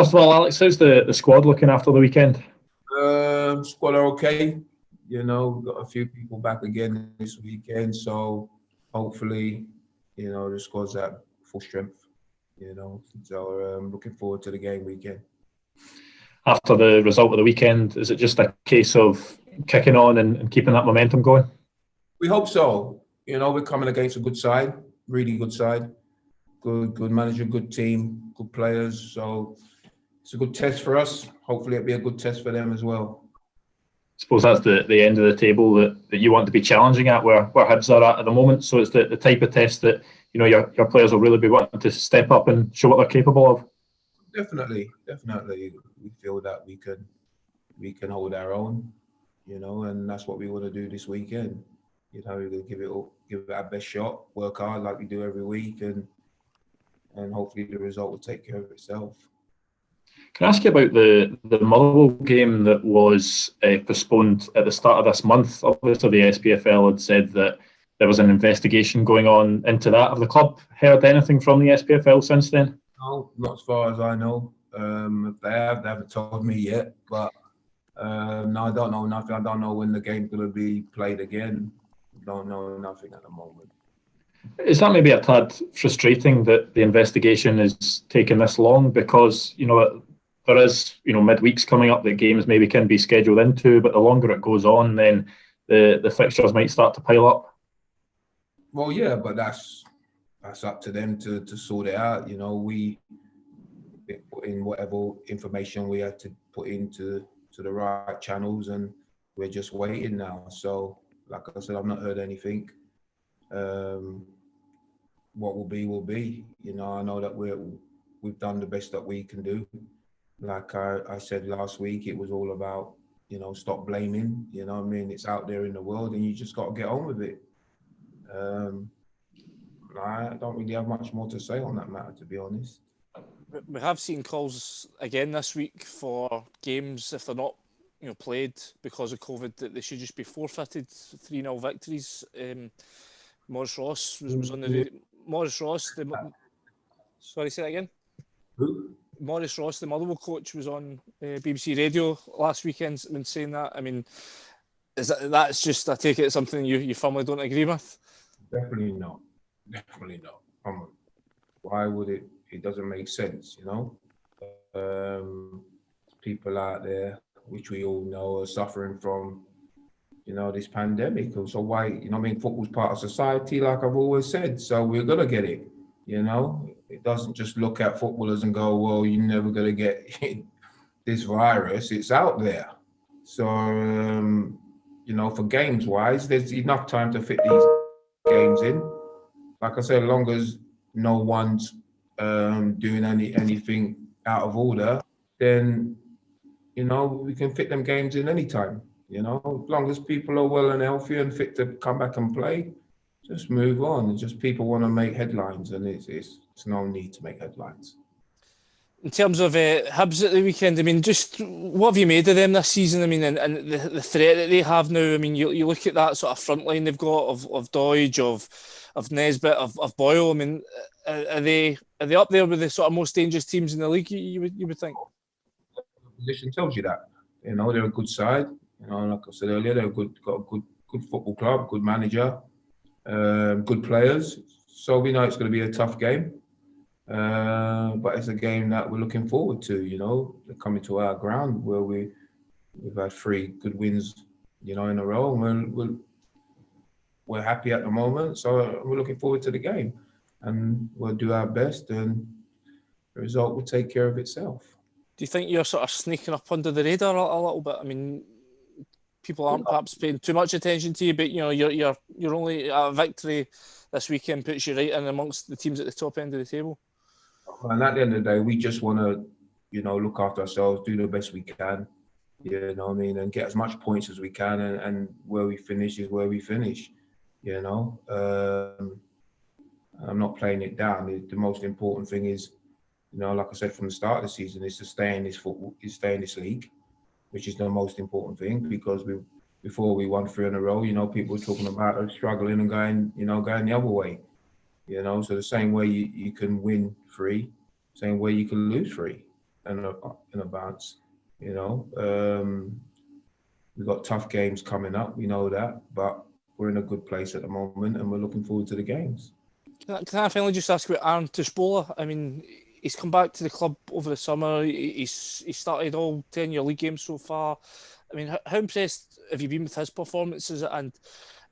First of all, Alex, how's the squad looking after the weekend? Squad are okay. We've got a few people back again this weekend, so hopefully, the squad's at full strength. So looking forward to the game weekend. After the result of the weekend, is it just a case of kicking on and keeping that momentum going? We hope so. We're coming against a good side, really good side. Good manager, good team, good players. So it's a good test for us. Hopefully it'll be a good test for them as well. I suppose that's the end of the table that you want to be challenging at, where Hibs are at the moment. So it's the type of test that your players will really be wanting to step up and show what they're capable of. Definitely. We feel that we can hold our own, and that's what we want to do this weekend. We're going to give it our best shot, work hard like we do every week, and hopefully the result will take care of itself. Can I ask you about the Motherwell game that was postponed at the start of this month? Obviously, the SPFL had said that there was an investigation going on into that. Have the club heard anything from the SPFL since then? No, not as far as I know. If they haven't told me yet. But no, I don't know nothing. I don't know when the game's going to be played again. Don't know nothing at the moment. Is that maybe a tad frustrating that the investigation is taking this long? Because, there is, midweeks coming up that games maybe can be scheduled into, but the longer it goes on, then the fixtures might start to pile up. Well, yeah, but that's up to them to sort it out. We put in whatever information we had to put into the right channels, and we're just waiting now. So, like I said, I've not heard anything. What will be, will be. I know that we've done the best that we can do. Like I said last week, it was all about, stop blaming. It's out there in the world, and you just got to get on with it. I don't really have much more to say on that matter, to be honest. We have seen calls again this week for games, if they're not played because of COVID, that they should just be forfeited. 3-0 victories. Maurice Ross was on the Maurice Ross. Sorry, say that again. Who? Maurice Ross, the Motherwell coach, was on BBC Radio last weekend when saying that. I mean, that's just, I take it, something you firmly don't agree with? Definitely not. Come on. Why would it? It doesn't make sense, People out there, which we all know, are suffering from, this pandemic. So why, football's part of society, like I've always said. So we're going to get it, It doesn't just look at footballers and go, well, you're never going to get this virus. It's out there. So, for games-wise, there's enough time to fit these games in. Like I said, as long as no one's doing anything out of order, then, we can fit them games in any time. As long as people are well and healthy and fit to come back and play, just move on. It's just people want to make headlines, and it's no need to make headlines. In terms of Hibs at the weekend, just what have you made of them this season? And the threat that they have now. You look at that sort of front line they've got of Doidge, of Nesbitt, of Boyle. Are they up there with the sort of most dangerous teams in the league? You would think. The position tells you that. They're a good side. Like I said earlier, got a good football club, good manager, good players. So we know it's going to be a tough game. But it's a game that we're looking forward to, They're coming to our ground where we've had 3 good wins, in a row. And we're happy at the moment, so we're looking forward to the game. And we'll do our best, and the result will take care of itself. Do you think you're sort of sneaking up under the radar a little bit? People aren't perhaps paying too much attention to you, but you're only a victory this weekend puts you right in amongst the teams at the top end of the table. And at the end of the day, we just want to, look after ourselves, do the best we can, and get as much points as we can, and where we finish is where we finish, I'm not playing it down. The most important thing is, like I said from the start of the season, is to stay in this league, which is the most important thing, because before we won 3 in a row, people were talking about us struggling and going the other way. So the same way you can win 3, same way you can lose 3. in a bounce. You know, we've got tough games coming up. We know that, but we're in a good place at the moment, and we're looking forward to the games. Can I finally just ask about Aaron Tushbola? I mean, he's come back to the club over the summer. He's started all 10 year league games so far. I mean, how impressed have you been with his performances? And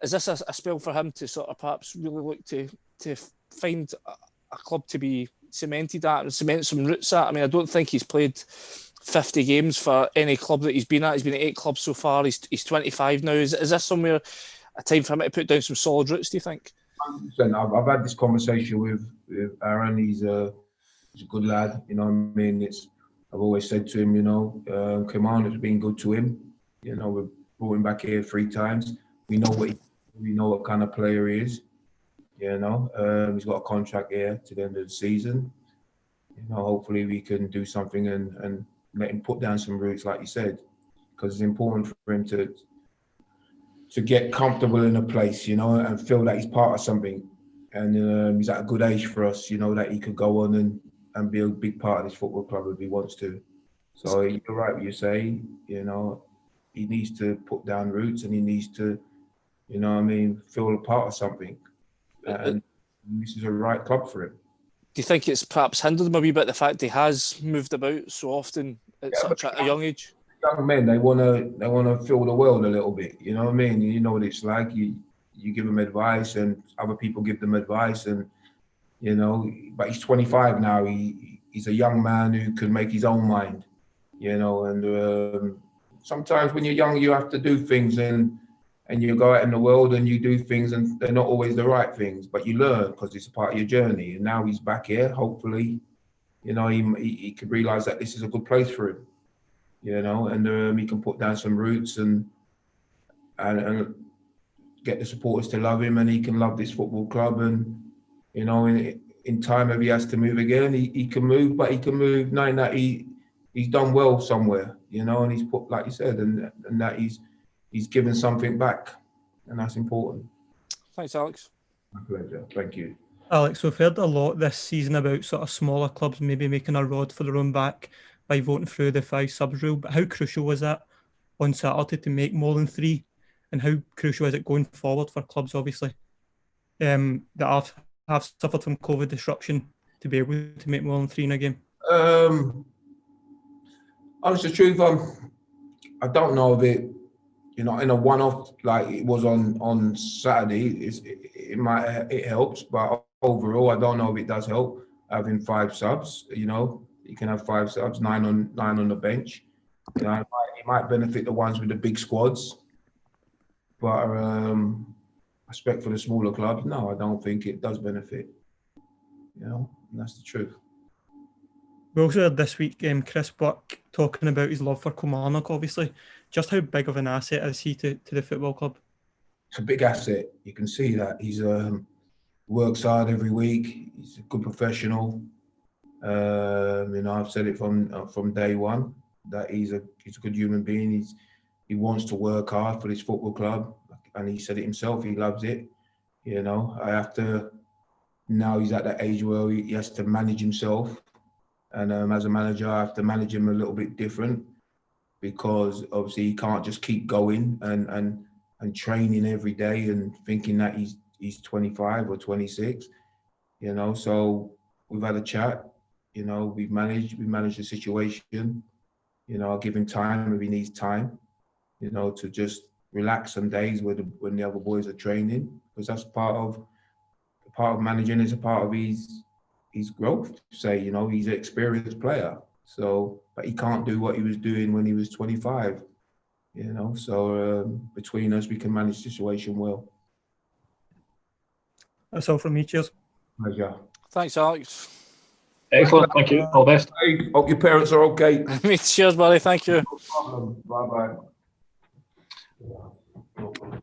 is this a spell for him to sort of perhaps really look to find a club to be cemented at and cement some roots at? I mean, I don't think he's played 50 games for any club that he's been at. He's been at 8 clubs so far. He's 25 now. Is this somewhere a time for him to put down some solid roots, do you think? 100%. I've had this conversation with Aaron. He's a good lad. You know what I mean? I've always said to him, you know, Command has been good to him. You know, we've brought him back here 3 times. We know what kind of player he is. You know, he's got a contract here to the end of the season. You know, hopefully we can do something and let him put down some roots, like you said, because it's important for him to get comfortable in a place, you know, and feel that he's part of something. And he's at a good age for us, you know, that he could go on and be a big part of this football club if he wants to. So you're right what you say, you know, he needs to put down roots and he needs to, you know what I mean, feel a part of something. And this is a right club for him. Do you think it's perhaps hindered him a wee bit, the fact he has moved about so often at such a young age? Young men, they wanna feel the world a little bit. You know what I mean? You know what it's like. You give them advice, and other people give them advice, and you know. But he's 25 now. He's a young man who can make his own mind. You know, and sometimes when you're young, you have to do things, and you go out in the world and you do things, and they're not always the right things. But you learn because it's a part of your journey. And now he's back here. Hopefully, you know, he could realise that this is a good place for him. You know, and he can put down some roots and get the supporters to love him, and he can love this football club. And you know, in time, if he has to move again, he can move, but he can move knowing that he's done well somewhere. You know, and he's put, like you said, and that he's given something back, and that's important. Thanks, Alex. My pleasure. Thank you. Alex, we've heard a lot this season about sort of smaller clubs maybe making a rod for their own back by voting through the 5 subs rule, but how crucial was that on Saturday to make more than 3? And how crucial is it going forward for clubs, obviously, that have suffered from COVID disruption to be able to make more than 3 in a game? Honest truth, I don't know if it, you know, in a one-off like it was on Saturday, it helps, but overall, I don't know if it does help having 5 subs. You know, you can have 5 subs, 9 on the bench. You know, it might benefit the ones with the big squads, but respect for the smaller clubs, no, I don't think it does benefit. You know, and that's the truth. We also heard this week Chris Buck talking about his love for Kilmarnock, obviously. Just how big of an asset is he to the football club? It's a big asset. You can see that. He's works hard every week. He's a good professional. You know, I've said it from day one that he's a good human being. He wants to work hard for this football club, and he said it himself. He loves it. You know, now he's at that age where he has to manage himself. And as a manager, I have to manage him a little bit different because obviously he can't just keep going and training every day and thinking that he's 25 or 26, you know. So we've had a chat, you know, we've managed the situation. You know, I'll give him time if he needs time, you know, to just relax some days when the other boys are training, because that's part of managing, is a part of his growth. Say, you know, he's an experienced player, so but he can't do what he was doing when he was 25, you know. So between us, we can manage the situation well. That's all from me. Cheers. Pleasure. Thanks, Alex. Excellent. Thank you. All the best. Hey, hope your parents are okay. Cheers, buddy. Thank you. No problem. Bye bye.